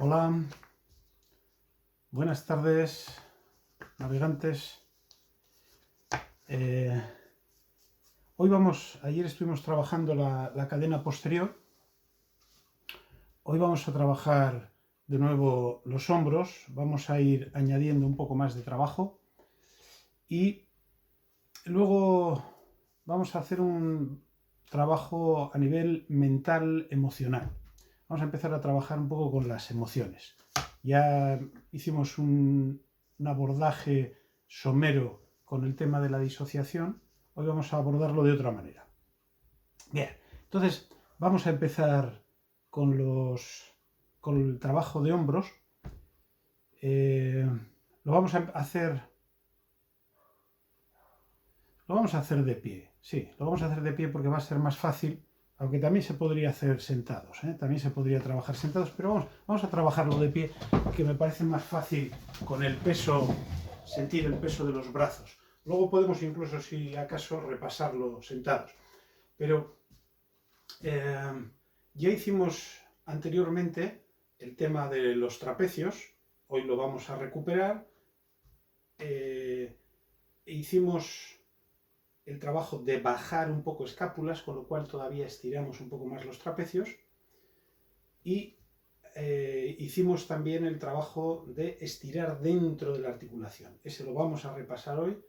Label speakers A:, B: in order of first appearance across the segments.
A: Hola, buenas tardes, navegantes. Ayer estuvimos trabajando la cadena posterior. Hoy vamos a trabajar de nuevo los hombros. Vamos a ir añadiendo un poco más de trabajo. Y luego vamos a hacer un trabajo a nivel mental, emocional. Vamos a empezar a trabajar un poco con las emociones. Ya hicimos un abordaje somero con el tema de la disociación. Hoy vamos a abordarlo de otra manera. Bien, entonces vamos a empezar con el trabajo de hombros. Lo vamos a hacer de pie. Sí, lo vamos a hacer de pie porque va a ser más fácil, aunque también se podría hacer sentados, también se podría trabajar sentados, pero vamos a trabajarlo de pie, que me parece más fácil con el peso, sentir el peso de los brazos. Luego podemos incluso, si acaso, repasarlo sentados. Pero ya hicimos anteriormente el tema de los trapecios, hoy lo vamos a recuperar. Hicimos el trabajo de bajar un poco escápulas, con lo cual todavía estiramos un poco más los trapecios. Y hicimos también el trabajo de estirar dentro de la articulación. Ese lo vamos a repasar hoy.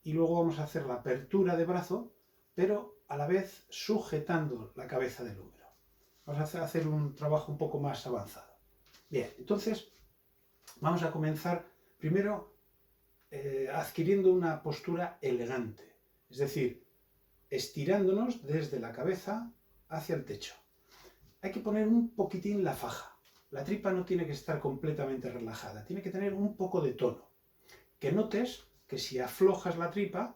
A: Y luego vamos a hacer la apertura de brazo, pero a la vez sujetando la cabeza del húmero. Vamos a hacer un trabajo un poco más avanzado. Bien, entonces vamos a comenzar primero adquiriendo una postura elegante. Es decir, estirándonos desde la cabeza hacia el techo. Hay que poner un poquitín la faja. La tripa no tiene que estar completamente relajada, tiene que tener un poco de tono. Que notes que si aflojas la tripa,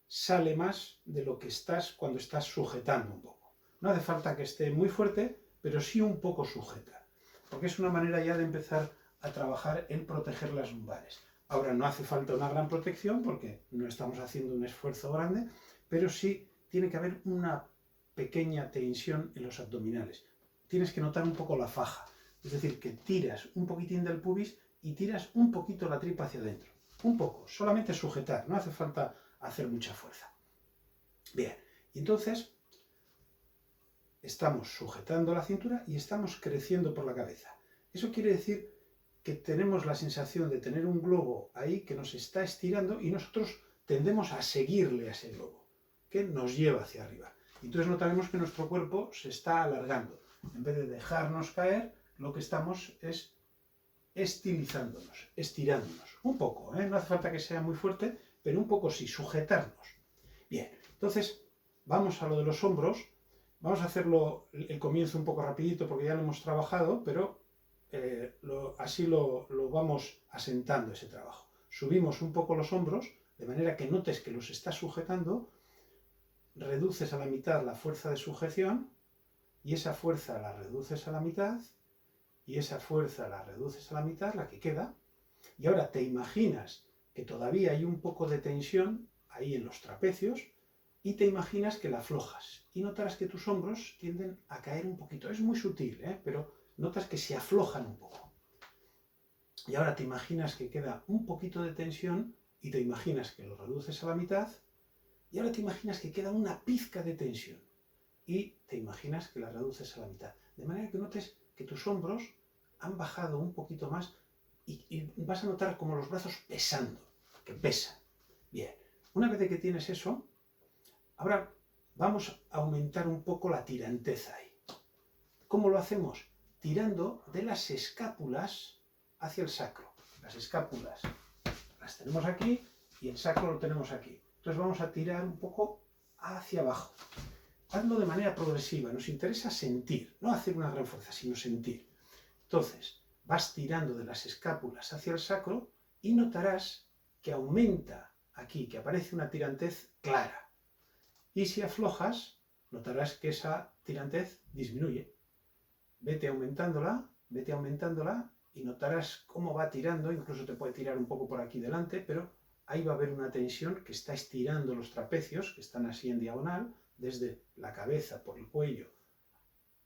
A: sale más de lo que estás cuando estás sujetando un poco. No hace falta que esté muy fuerte, pero sí un poco sujeta. Porque es una manera ya de empezar a trabajar en proteger las lumbares. Ahora no hace falta una gran protección porque no estamos haciendo un esfuerzo grande, pero sí tiene que haber una pequeña tensión en los abdominales. Tienes que notar un poco la faja, es decir, que tiras un poquitín del pubis y tiras un poquito la tripa hacia adentro. Un poco, solamente sujetar, no hace falta hacer mucha fuerza. Bien, y entonces estamos sujetando la cintura y estamos creciendo por la cabeza. Eso quiere decir que tenemos la sensación de tener un globo ahí que nos está estirando y nosotros tendemos a seguirle a ese globo, que nos lleva hacia arriba. Entonces notaremos que nuestro cuerpo se está alargando. En vez de dejarnos caer, lo que estamos es estilizándonos, estirándonos. Un poco, no hace falta que sea muy fuerte, pero un poco sí, sujetarnos. Bien, entonces vamos a lo de los hombros. Vamos a hacerlo el comienzo un poco rapidito porque ya lo hemos trabajado, pero así lo vamos asentando ese trabajo. Subimos un poco los hombros, de manera que notes que los estás sujetando, reduces a la mitad la fuerza de sujeción, y esa fuerza la reduces a la mitad, y esa fuerza la reduces a la mitad, la que queda, y ahora te imaginas que todavía hay un poco de tensión ahí en los trapecios, y te imaginas que la aflojas, y notarás que tus hombros tienden a caer un poquito. Es muy sutil, pero notas que se aflojan un poco. Y ahora te imaginas que queda un poquito de tensión y te imaginas que lo reduces a la mitad y ahora te imaginas que queda una pizca de tensión y te imaginas que la reduces a la mitad. De manera que notes que tus hombros han bajado un poquito más y vas a notar como los brazos pesando, que pesan. Bien, una vez que tienes eso, ahora vamos a aumentar un poco la tirantez ahí. ¿Cómo lo hacemos? Tirando de las escápulas hacia el sacro. Las escápulas las tenemos aquí y el sacro lo tenemos aquí. Entonces vamos a tirar un poco hacia abajo. Hazlo de manera progresiva. Nos interesa sentir, no hacer una gran fuerza, sino sentir. Entonces vas tirando de las escápulas hacia el sacro y notarás que aumenta aquí, que aparece una tirantez clara. Y si aflojas, notarás que esa tirantez disminuye. Vete aumentándola y notarás cómo va tirando, incluso te puede tirar un poco por aquí delante, pero ahí va a haber una tensión que está estirando los trapecios, que están así en diagonal, desde la cabeza por el cuello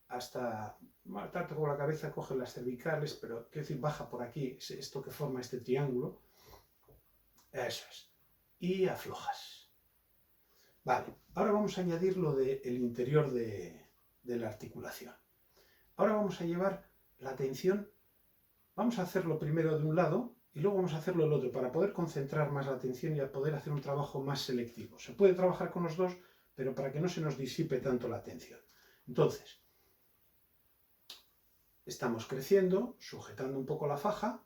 A: hasta, bueno, tanto como la cabeza, coge las cervicales, pero quiero decir, baja por aquí, esto que forma este triángulo. Eso es. Y aflojas. Vale, ahora vamos a añadir lo del interior de la articulación. Ahora vamos a llevar la atención, vamos a hacerlo primero de un lado y luego vamos a hacerlo del otro para poder concentrar más la atención y a poder hacer un trabajo más selectivo. Se puede trabajar con los dos, pero para que no se nos disipe tanto la atención. Entonces, estamos creciendo, sujetando un poco la faja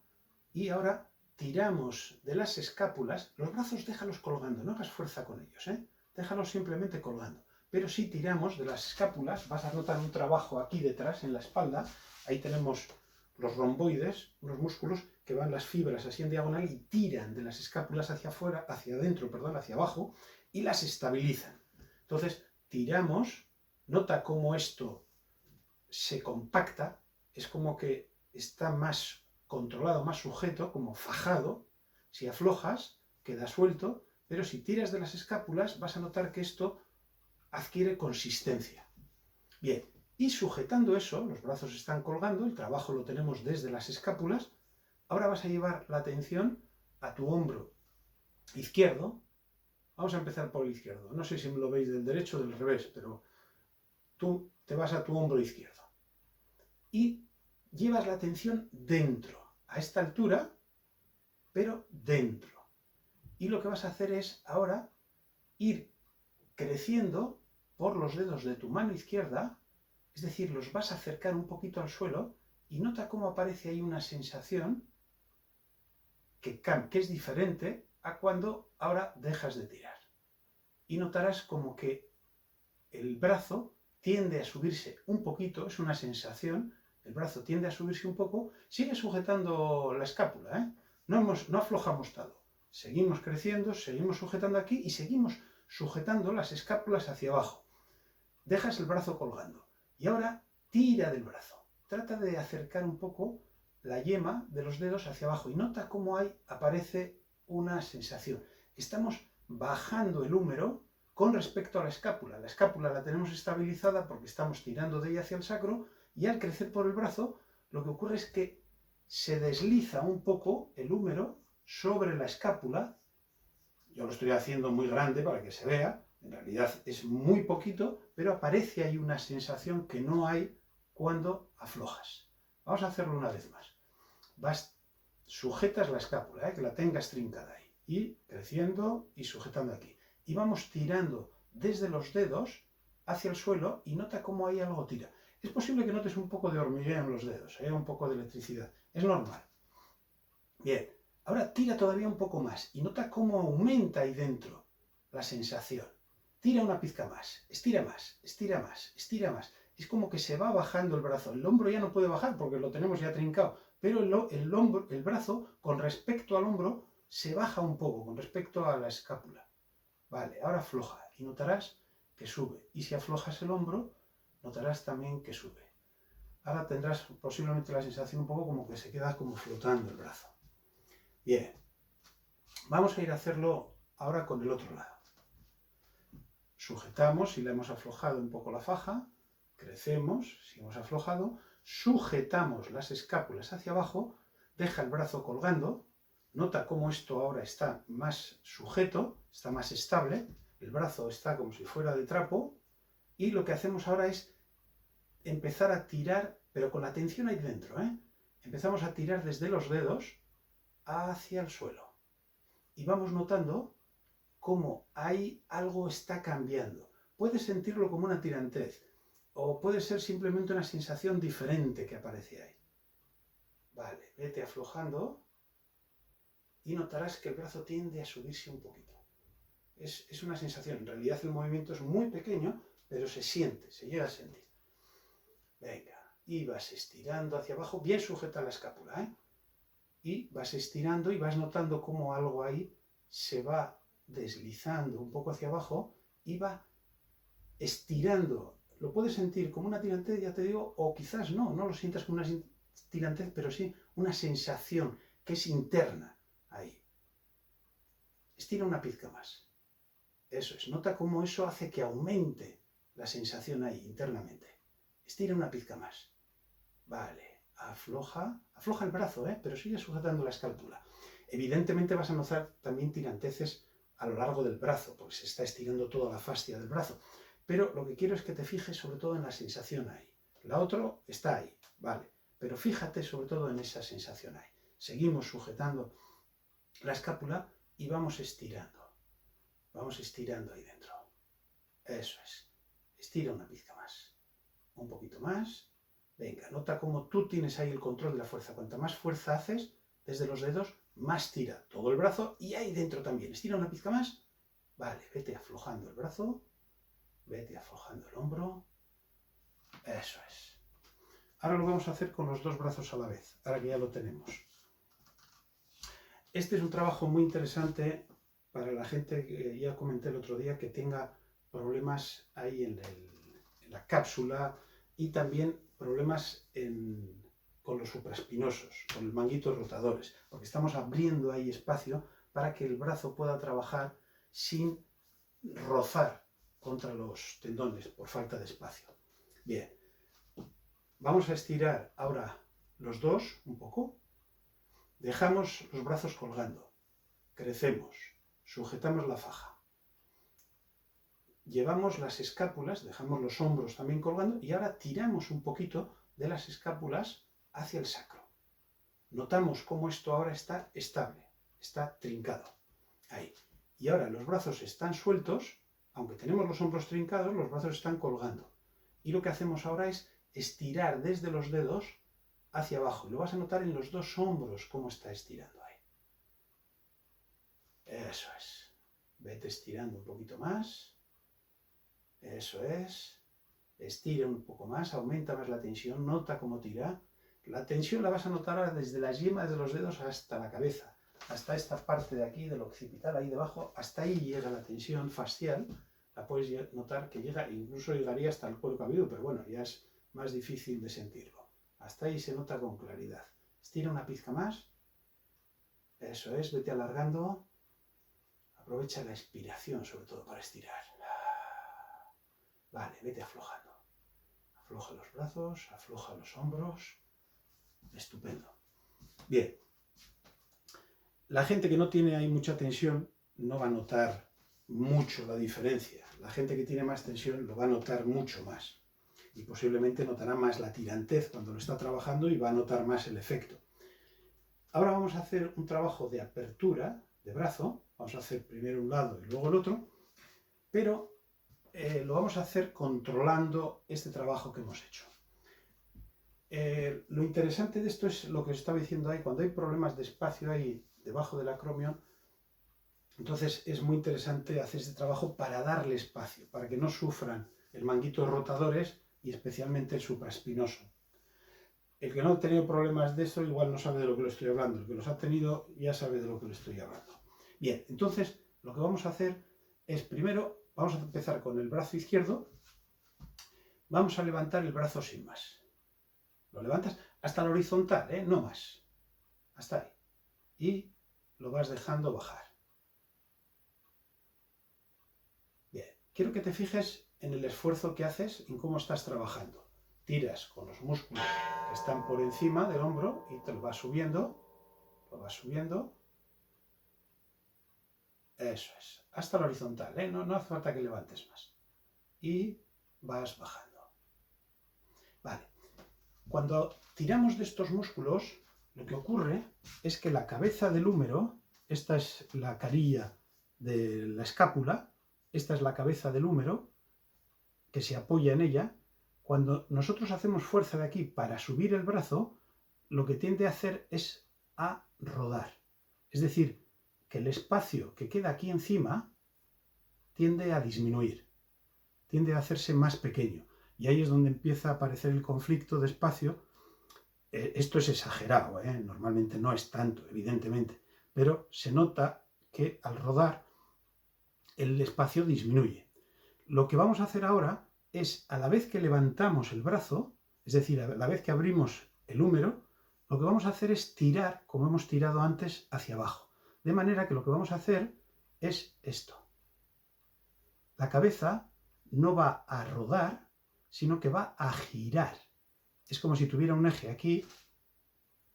A: y ahora tiramos de las escápulas. Los brazos déjalos colgando, no hagas fuerza con ellos, déjalos simplemente colgando. Pero si tiramos de las escápulas, vas a notar un trabajo aquí detrás, en la espalda. Ahí tenemos los romboides, unos músculos que van las fibras así en diagonal y tiran de las escápulas hacia afuera, hacia adentro, perdón, hacia abajo, y las estabilizan. Entonces, tiramos, nota cómo esto se compacta, es como que está más controlado, más sujeto, como fajado. Si aflojas, queda suelto, pero si tiras de las escápulas, vas a notar que esto adquiere consistencia. Bien, y sujetando eso, los brazos están colgando, el trabajo lo tenemos desde las escápulas. Ahora vas a llevar la atención a tu hombro izquierdo. Vamos a empezar por el izquierdo. No sé si me lo veis del derecho o del revés, pero tú te vas a tu hombro izquierdo. Y llevas la atención dentro, a esta altura, pero dentro. Y lo que vas a hacer es ahora ir creciendo por los dedos de tu mano izquierda, es decir, los vas a acercar un poquito al suelo y nota cómo aparece ahí una sensación que es diferente a cuando ahora dejas de tirar. Y notarás como que el brazo tiende a subirse un poquito, es una sensación, el brazo tiende a subirse un poco, sigue sujetando la escápula, no aflojamos todo. Seguimos creciendo, seguimos sujetando aquí y seguimos sujetando las escápulas hacia abajo. Dejas el brazo colgando y ahora tira del brazo. Trata de acercar un poco la yema de los dedos hacia abajo y nota cómo ahí aparece una sensación. Estamos bajando el húmero con respecto a la escápula. La escápula la tenemos estabilizada porque estamos tirando de ella hacia el sacro y al crecer por el brazo lo que ocurre es que se desliza un poco el húmero sobre la escápula. Yo lo estoy haciendo muy grande para que se vea, en realidad es muy poquito, pero aparece ahí una sensación que no hay cuando aflojas. Vamos a hacerlo una vez más. Sujetas la escápula, que la tengas trincada ahí, y creciendo y sujetando aquí. Y vamos tirando desde los dedos hacia el suelo y nota cómo ahí algo tira. Es posible que notes un poco de hormigueo en los dedos, un poco de electricidad. Es normal. Bien, ahora tira todavía un poco más y nota cómo aumenta ahí dentro la sensación. Tira una pizca más, estira más, estira más, estira más. Es como que se va bajando el brazo. El hombro ya no puede bajar porque lo tenemos ya trincado, pero el brazo con respecto al hombro se baja un poco con respecto a la escápula. Vale, ahora afloja y notarás que sube. Y si aflojas el hombro, notarás también que sube. Ahora tendrás posiblemente la sensación un poco como que se queda como flotando el brazo. Bien, vamos a ir a hacerlo ahora con el otro lado. Sujetamos, si le hemos aflojado un poco la faja, crecemos, si hemos aflojado, sujetamos las escápulas hacia abajo, deja el brazo colgando, nota cómo esto ahora está más sujeto, está más estable, el brazo está como si fuera de trapo, y lo que hacemos ahora es empezar a tirar, pero con la atención ahí dentro, Empezamos a tirar desde los dedos hacia el suelo. Y vamos notando cómo ahí algo está cambiando. Puedes sentirlo como una tirantez, o puede ser simplemente una sensación diferente que aparece ahí. Vale, vete aflojando y notarás que el brazo tiende a subirse un poquito. Es una sensación, en realidad el movimiento es muy pequeño, pero se siente, se llega a sentir. Venga, y vas estirando hacia abajo, bien sujeta la escápula, y vas estirando y vas notando cómo algo ahí se va deslizando un poco hacia abajo y va estirando. Lo puedes sentir como una tirantez, ya te digo, o quizás no lo sientas como una tirantez, pero sí una sensación que es interna ahí. Estira una pizca más. Eso es, nota cómo eso hace que aumente la sensación ahí internamente. estira una pizca más. Vale, afloja el brazo, pero sigue sujetando la escápula. Evidentemente vas a notar también tiranteces a lo largo del brazo, porque se está estirando toda la fascia del brazo. Pero lo que quiero es que te fijes sobre todo en la sensación ahí. La otra está ahí, vale, pero fíjate sobre todo en esa sensación ahí. Seguimos sujetando la escápula y vamos estirando. Vamos estirando ahí dentro. Eso es. Estira una pizca más. Un poquito más. Venga, nota cómo tú tienes ahí el control de la fuerza. Cuanta más fuerza haces desde los dedos, más tira todo el brazo y ahí dentro también. Estira una pizca más. Vale, vete aflojando el brazo. Vete aflojando el hombro. Eso es. Ahora lo vamos a hacer con los dos brazos a la vez, ahora que ya lo tenemos. Este es un trabajo muy interesante para la gente que ya comenté el otro día que tenga problemas ahí en la cápsula y también problemas con los supraespinosos, con los manguitos rotadores, porque estamos abriendo ahí espacio para que el brazo pueda trabajar sin rozar contra los tendones por falta de espacio. Bien, vamos a estirar ahora los dos un poco, dejamos los brazos colgando, crecemos, sujetamos la faja, llevamos las escápulas, dejamos los hombros también colgando y ahora tiramos un poquito de las escápulas hacia el sacro. Notamos cómo esto ahora está estable, está trincado, ahí. Y ahora los brazos están sueltos, aunque tenemos los hombros trincados, los brazos están colgando. Y lo que hacemos ahora es estirar desde los dedos hacia abajo. Y lo vas a notar en los dos hombros cómo está estirando ahí. Eso es. Vete estirando un poquito más. Eso es. Estira un poco más, aumenta más la tensión, nota cómo tira. La tensión la vas a notar ahora desde las yemas de los dedos hasta la cabeza. Hasta esta parte de aquí, del occipital, ahí debajo, hasta ahí llega la tensión fascial. La puedes notar que llega, incluso llegaría hasta el cuero cabelludo, pero bueno, ya es más difícil de sentirlo. Hasta ahí se nota con claridad. Estira una pizca más. Eso es, vete alargando. Aprovecha la expiración, sobre todo, para estirar. Vale, vete aflojando. Afloja los brazos, afloja los hombros. Estupendo. Bien. La gente que no tiene ahí mucha tensión no va a notar mucho la diferencia. La gente que tiene más tensión lo va a notar mucho más. Y posiblemente notará más la tirantez cuando lo está trabajando y va a notar más el efecto. Ahora vamos a hacer un trabajo de apertura de brazo. Vamos a hacer primero un lado y luego el otro. Pero lo vamos a hacer controlando este trabajo que hemos hecho. Lo interesante de esto es lo que os estaba diciendo ahí. Cuando hay problemas de espacio ahí debajo del acromion, entonces es muy interesante hacer este trabajo para darle espacio, para que no sufran el manguito rotadores y especialmente el supraespinoso. El que no ha tenido problemas de eso igual no sabe de lo que le estoy hablando, el que los ha tenido ya sabe de lo que le estoy hablando. Bien, entonces lo que vamos a hacer es primero, vamos a empezar con el brazo izquierdo, vamos a levantar el brazo sin más. Lo levantas hasta la horizontal, no más, hasta ahí. Y lo vas dejando bajar. Bien, quiero que te fijes en el esfuerzo que haces, en cómo estás trabajando. Tiras con los músculos que están por encima del hombro y te lo vas subiendo, Eso es, hasta la horizontal, no hace falta que levantes más. Y vas bajando. Vale, cuando tiramos de estos músculos, lo que ocurre es que la cabeza del húmero, esta es la carilla de la escápula, esta es la cabeza del húmero, que se apoya en ella. Cuando nosotros hacemos fuerza de aquí para subir el brazo, lo que tiende a hacer es a rodar. Es decir, que el espacio que queda aquí encima tiende a disminuir, tiende a hacerse más pequeño. Y ahí es donde empieza a aparecer el conflicto de espacio. Esto es exagerado, normalmente no es tanto, evidentemente, pero se nota que al rodar el espacio disminuye. Lo que vamos a hacer ahora es, a la vez que levantamos el brazo, es decir, a la vez que abrimos el húmero, lo que vamos a hacer es tirar, como hemos tirado antes, hacia abajo. De manera que lo que vamos a hacer es esto. La cabeza no va a rodar, sino que va a girar. Es como si tuviera un eje aquí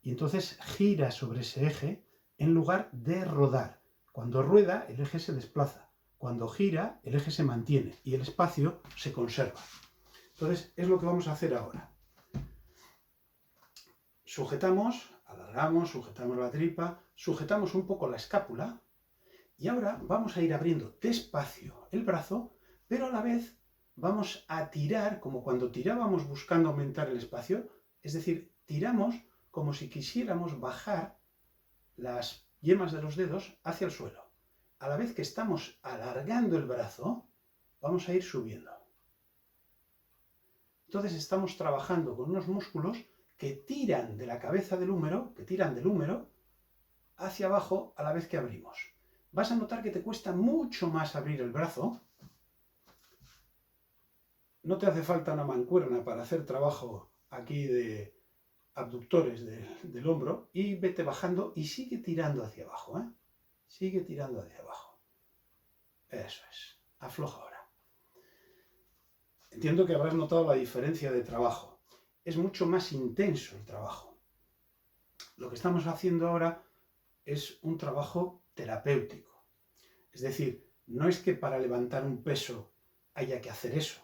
A: y entonces gira sobre ese eje en lugar de rodar. Cuando rueda, el eje se desplaza. Cuando gira, el eje se mantiene y el espacio se conserva. Entonces, es lo que vamos a hacer ahora. Sujetamos, alargamos, sujetamos la tripa, sujetamos un poco la escápula y ahora vamos a ir abriendo despacio el brazo, pero a la vez vamos a tirar como cuando tirábamos buscando aumentar el espacio, es decir, tiramos como si quisiéramos bajar las yemas de los dedos hacia el suelo. A la vez que estamos alargando el brazo, vamos a ir subiendo. Entonces estamos trabajando con unos músculos que tiran de la cabeza del húmero, que tiran del húmero hacia abajo a la vez que abrimos. Vas a notar que te cuesta mucho más abrir el brazo. No te hace falta una mancuerna para hacer trabajo aquí de abductores del hombro y vete bajando y sigue tirando hacia abajo, ¿eh? Sigue tirando hacia abajo. Eso es. Afloja ahora. Entiendo que habrás notado la diferencia de trabajo. Es mucho más intenso el trabajo. Lo que estamos haciendo ahora es un trabajo terapéutico. Es decir, no es que para levantar un peso haya que hacer eso,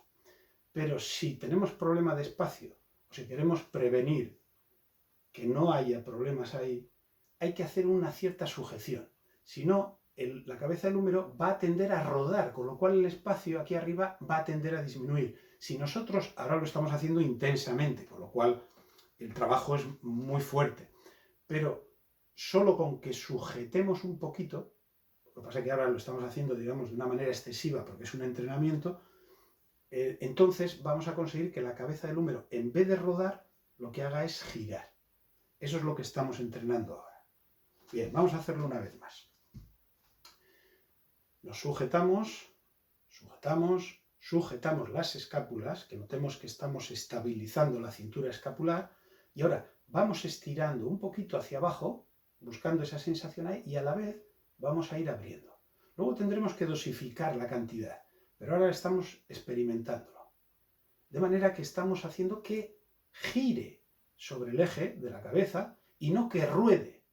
A: pero si tenemos problema de espacio o si queremos prevenir que no haya problemas ahí, hay que hacer una cierta sujeción. Si no, la cabeza del húmero va a tender a rodar, con lo cual el espacio aquí arriba va a tender a disminuir. Si nosotros ahora lo estamos haciendo intensamente, con lo cual el trabajo es muy fuerte, pero solo con que sujetemos un poquito, lo que pasa es que ahora lo estamos haciendo, digamos, de una manera excesiva porque es un entrenamiento, entonces vamos a conseguir que la cabeza del húmero, en vez de rodar, lo que haga es girar. Eso es lo que estamos entrenando ahora. Bien, vamos a hacerlo una vez más. Nos sujetamos, sujetamos las escápulas, que notemos que estamos estabilizando la cintura escapular, y ahora vamos estirando un poquito hacia abajo, buscando esa sensación ahí, y a la vez vamos a ir abriendo. Luego tendremos que dosificar la cantidad, pero ahora estamos experimentándolo. De manera que estamos haciendo que gire sobre el eje de la cabeza y no que ruede.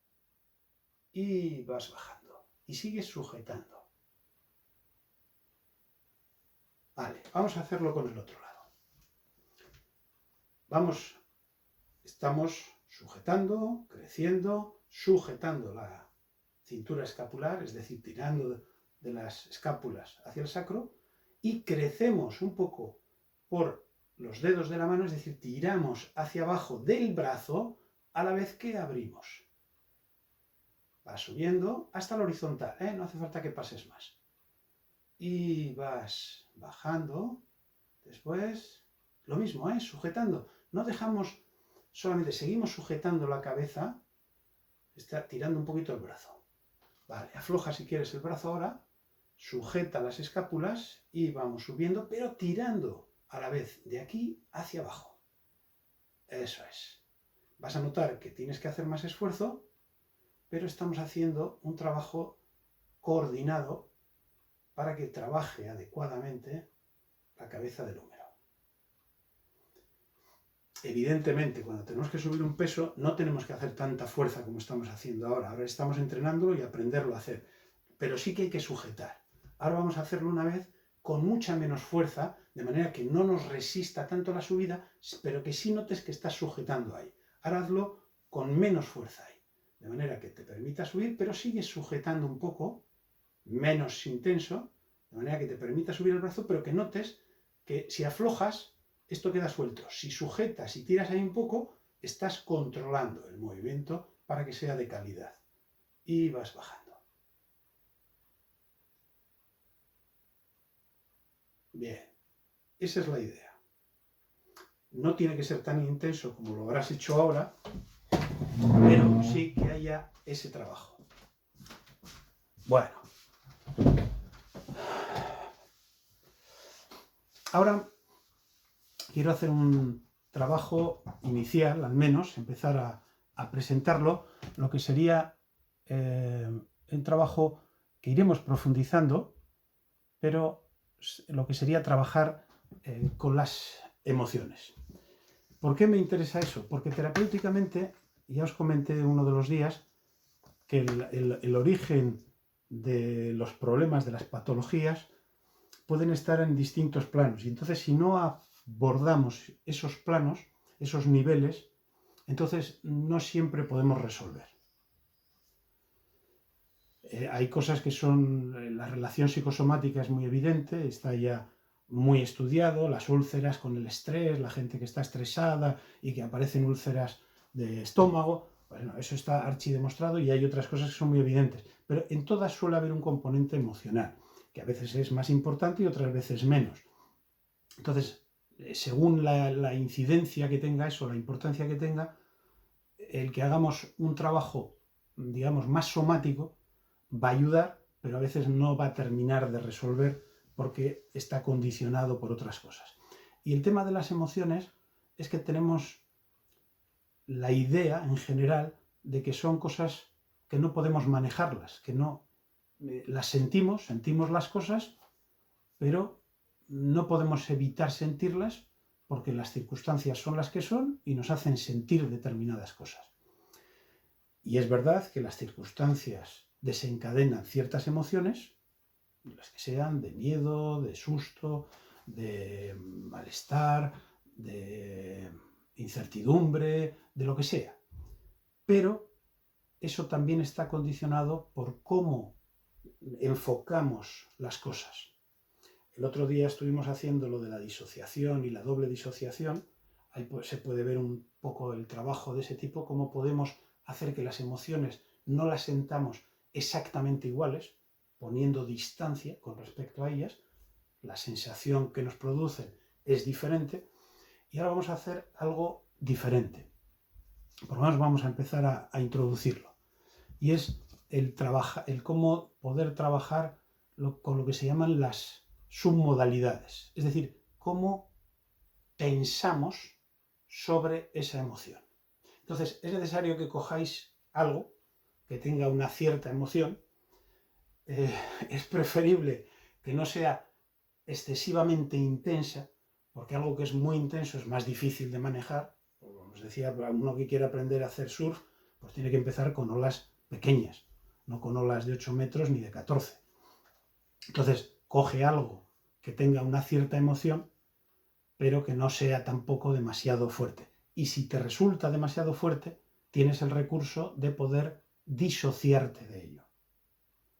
A: Y vas bajando y sigues sujetando. Vale, vamos a hacerlo con el otro lado. Estamos sujetando, creciendo, sujetando la cintura escapular, es decir, tirando de las escápulas hacia el sacro, y crecemos un poco por los dedos de la mano, es decir, tiramos hacia abajo del brazo a la vez que abrimos. Vas subiendo hasta la horizontal, no hace falta que pases más. Y vas bajando, después lo mismo, sujetando. No dejamos, solamente seguimos sujetando la cabeza, está tirando un poquito el brazo. Vale, afloja si quieres el brazo ahora, sujeta las escápulas y vamos subiendo, pero tirando a la vez de aquí hacia abajo. Eso es. Vas a notar que tienes que hacer más esfuerzo, pero estamos haciendo un trabajo coordinado para que trabaje adecuadamente la cabeza del húmero. Evidentemente, cuando tenemos que subir un peso, no tenemos que hacer tanta fuerza como estamos haciendo ahora. Ahora estamos entrenándolo y aprenderlo a hacer. Pero sí que hay que sujetar. Ahora vamos a hacerlo una vez con mucha menos fuerza, de manera que no nos resista tanto la subida, pero que sí notes que estás sujetando ahí. Ahora hazlo con menos fuerza ahí, de manera que te permita subir, pero sigues sujetando un poco, menos intenso, de manera que te permita subir el brazo, pero que notes que si aflojas, esto queda suelto. Si sujetas y tiras ahí un poco, estás controlando el movimiento para que sea de calidad. Y vas bajando. Bien, esa es la idea. No tiene que ser tan intenso como lo habrás hecho ahora, pero sí que haya ese trabajo. Bueno. Ahora quiero hacer un trabajo inicial, al menos, empezar a presentarlo, lo que sería un trabajo que iremos profundizando, pero lo que sería trabajar con las emociones. ¿Por qué me interesa eso? Porque terapéuticamente, ya os comenté uno de los días, que el origen de los problemas, de las patologías, pueden estar en distintos planos. Y entonces, si no abordamos esos planos, esos niveles, entonces no siempre podemos resolver. Hay cosas que son, la relación psicosomática es muy evidente, está ya muy estudiado, las úlceras con el estrés, la gente que está estresada y que aparecen úlceras de estómago, bueno, eso está archidemostrado y hay otras cosas que son muy evidentes, pero en todas suele haber un componente emocional, que a veces es más importante y otras veces menos. Entonces, según la incidencia que tenga eso, la importancia que tenga, el que hagamos un trabajo, digamos, más somático, va a ayudar, pero a veces no va a terminar de resolver porque está condicionado por otras cosas. Y el tema de las emociones es que tenemos la idea en general de que son cosas que no podemos manejarlas, que no las sentimos las cosas, pero no podemos evitar sentirlas porque las circunstancias son las que son y nos hacen sentir determinadas cosas. Y es verdad que las circunstancias desencadenan ciertas emociones, las que sean de miedo, de susto, de malestar, de incertidumbre, de lo que sea. Pero eso también está condicionado por cómo enfocamos las cosas. El otro día estuvimos haciendo lo de la disociación y la doble disociación. Ahí se puede ver un poco el trabajo de ese tipo, cómo podemos hacer que las emociones no las sentamos exactamente iguales, poniendo distancia con respecto a ellas. La sensación que nos producen es diferente. Y ahora vamos a hacer algo diferente. Por lo menos vamos a empezar a introducirlo. Y es el cómo poder trabajar con lo que se llaman las submodalidades. Es decir, cómo pensamos sobre esa emoción. Entonces, es necesario que cojáis algo que tenga una cierta emoción. Es preferible que no sea excesivamente intensa, porque algo que es muy intenso es más difícil de manejar. Como os decía, uno que quiere aprender a hacer surf, pues tiene que empezar con olas pequeñas, no con olas de 8 metros ni de 14. Entonces, coge algo que tenga una cierta emoción, pero que no sea tampoco demasiado fuerte. Y si te resulta demasiado fuerte, tienes el recurso de poder disociarte de ello,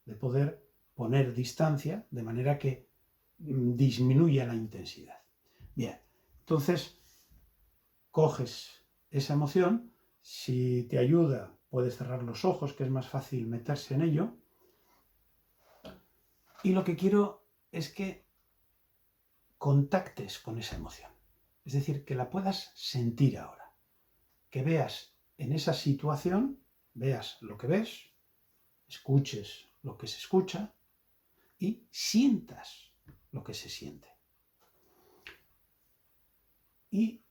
A: de poder poner distancia de manera que disminuya la intensidad. Bien, entonces coges esa emoción, si te ayuda puedes cerrar los ojos, que es más fácil meterse en ello, y lo que quiero es que contactes con esa emoción, es decir, que la puedas sentir ahora, que veas en esa situación, veas lo que ves, escuches lo que se escucha y sientas lo que se siente. Y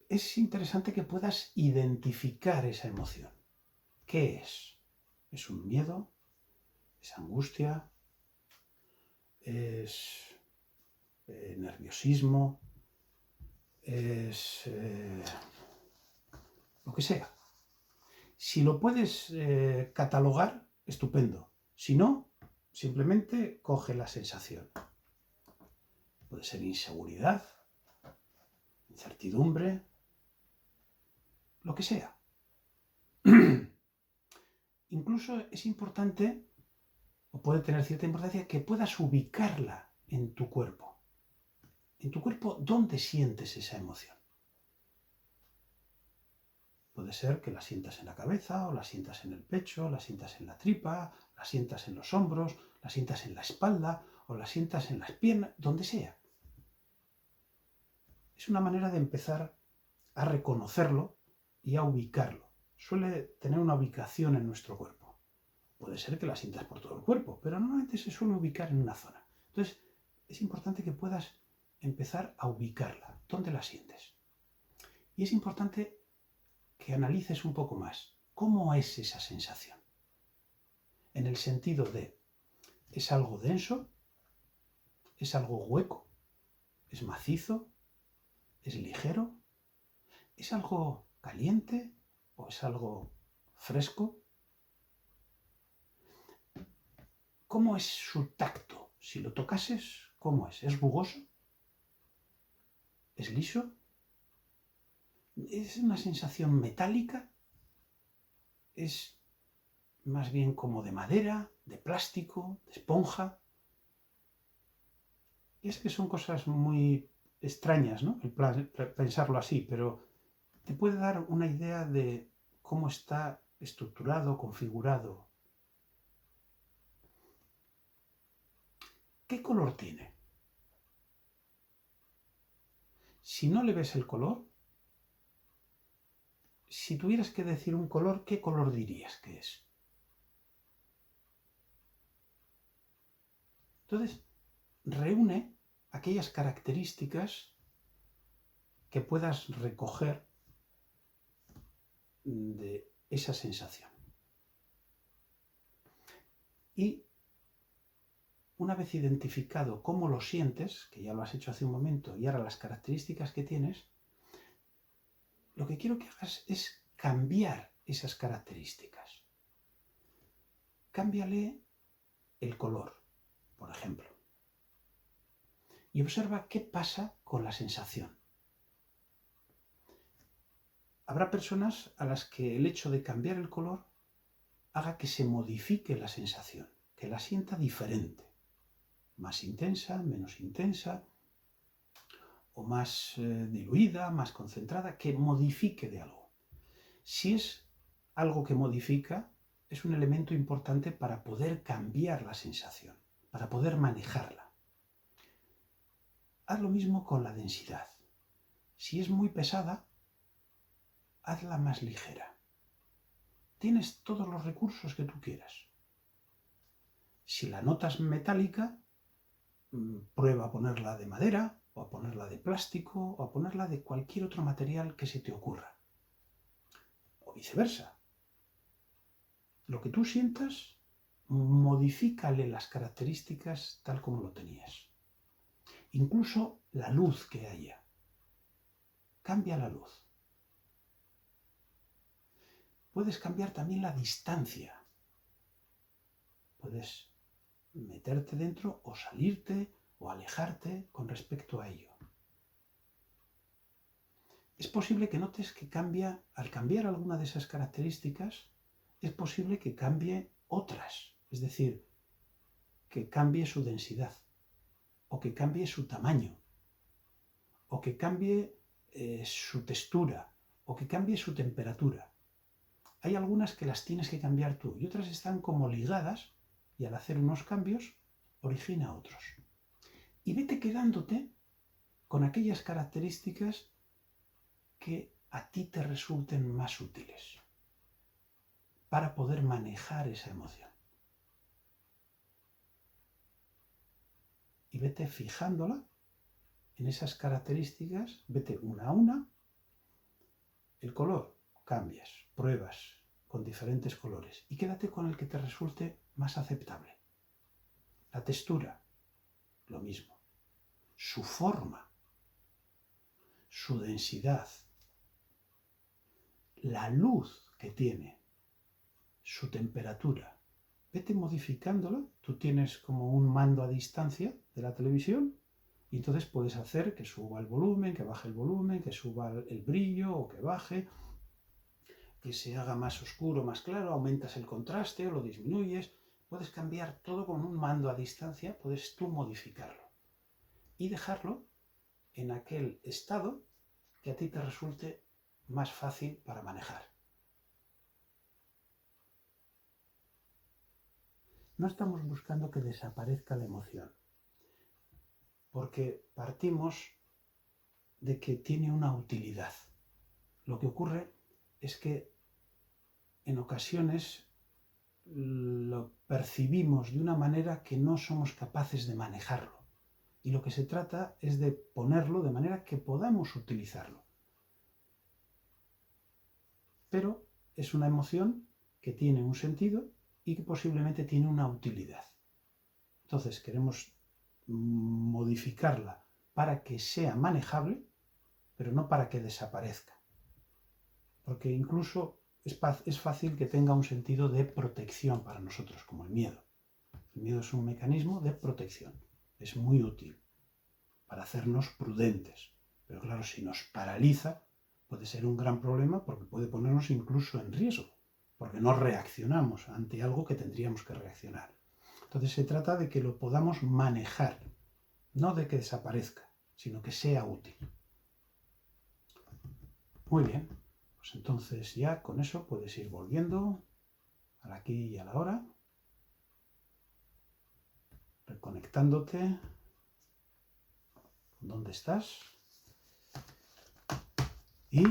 A: es interesante que puedas identificar esa emoción. ¿Qué es? ¿Es un miedo? ¿Es angustia? ¿Es nerviosismo? ¿Es lo que sea? Si lo puedes catalogar, estupendo. Si no, simplemente coge la sensación. Puede ser inseguridad, incertidumbre, lo que sea. Incluso es importante, o puede tener cierta importancia, que puedas ubicarla en tu cuerpo. En tu cuerpo, ¿dónde sientes esa emoción? Puede ser que la sientas en la cabeza, o la sientas en el pecho, la sientas en la tripa, la sientas en los hombros, la sientas en la espalda, o la sientas en las piernas, donde sea. Es una manera de empezar a reconocerlo y a ubicarlo. Suele tener una ubicación en nuestro cuerpo. Puede ser que la sientas por todo el cuerpo, pero normalmente se suele ubicar en una zona. Entonces, es importante que puedas empezar a ubicarla. ¿Dónde la sientes? Y es importante que analices un poco más. ¿Cómo es esa sensación? En el sentido de, ¿es algo denso? ¿Es algo hueco? ¿Es macizo? ¿Es ligero? ¿Es algo caliente o es algo fresco? ¿Cómo es su tacto? Si lo tocases, ¿cómo es? ¿Es rugoso? ¿Es liso? ¿Es una sensación metálica? ¿Es más bien como de madera, de plástico, de esponja? Y es que son cosas muy extrañas, ¿no? Pensarlo así, pero te puede dar una idea de cómo está estructurado, configurado. ¿Qué color tiene? Si no le ves el color, si tuvieras que decir un color, ¿qué color dirías que es? Entonces, reúne aquellas características que puedas recoger de esa sensación. Y una vez identificado cómo lo sientes, que ya lo has hecho hace un momento, y ahora las características que tienes, lo que quiero que hagas es cambiar esas características. Cámbiale el color, por ejemplo, y observa qué pasa con la sensación. Habrá personas a las que el hecho de cambiar el color haga que se modifique la sensación, que la sienta diferente, más intensa, menos intensa, o más diluida, más concentrada, que modifique de algo. Si es algo que modifica, es un elemento importante para poder cambiar la sensación, para poder manejarla. Haz lo mismo con la densidad. Si es muy pesada, hazla más ligera. Tienes todos los recursos que tú quieras. Si la notas metálica, prueba a ponerla de madera, o a ponerla de plástico, o a ponerla de cualquier otro material que se te ocurra. O viceversa. Lo que tú sientas, modifícale las características tal como lo tenías. Incluso la luz que haya. Cambia la luz. Puedes cambiar también la distancia. Puedes meterte dentro o salirte o alejarte con respecto a ello. Es posible que notes que cambia, al cambiar alguna de esas características, es posible que cambie otras, es decir, que cambie su densidad, o que cambie su tamaño, o que cambie su textura, o que cambie su temperatura. Hay algunas que las tienes que cambiar tú y otras están como ligadas y al hacer unos cambios origina otros. Y vete quedándote con aquellas características que a ti te resulten más útiles para poder manejar esa emoción. Y vete fijándola en esas características, vete una a una. El color, cambias, pruebas con diferentes colores y quédate con el que te resulte más aceptable. La textura, lo mismo. Su forma, su densidad, la luz que tiene, su temperatura. Vete modificándola. Tú tienes como un mando a distancia de la televisión y entonces puedes hacer que suba el volumen, que baje el volumen, que suba el brillo o que baje, que se haga más oscuro, más claro, aumentas el contraste o lo disminuyes. Puedes cambiar todo con un mando a distancia, puedes tú modificarlo y dejarlo en aquel estado que a ti te resulte más fácil para manejar. No estamos buscando que desaparezca la emoción, porque partimos de que tiene una utilidad. Lo que ocurre es que en ocasiones lo percibimos de una manera que no somos capaces de manejarlo. Y lo que se trata es de ponerlo de manera que podamos utilizarlo. Pero es una emoción que tiene un sentido y que posiblemente tiene una utilidad. Entonces queremos modificarla para que sea manejable, pero no para que desaparezca. Porque incluso es fácil que tenga un sentido de protección para nosotros, como el miedo. El miedo es un mecanismo de protección. Es muy útil para hacernos prudentes. Pero claro, si nos paraliza, puede ser un gran problema porque puede ponernos incluso en riesgo, porque no reaccionamos ante algo que tendríamos que reaccionar. Entonces se trata de que lo podamos manejar, no de que desaparezca, sino que sea útil. Muy bien, pues entonces ya con eso puedes ir volviendo al aquí y a la hora, reconectándote con dónde estás y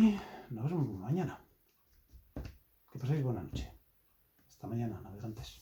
A: nos vemos mañana. Que paséis buena noche. Hasta mañana, navegantes.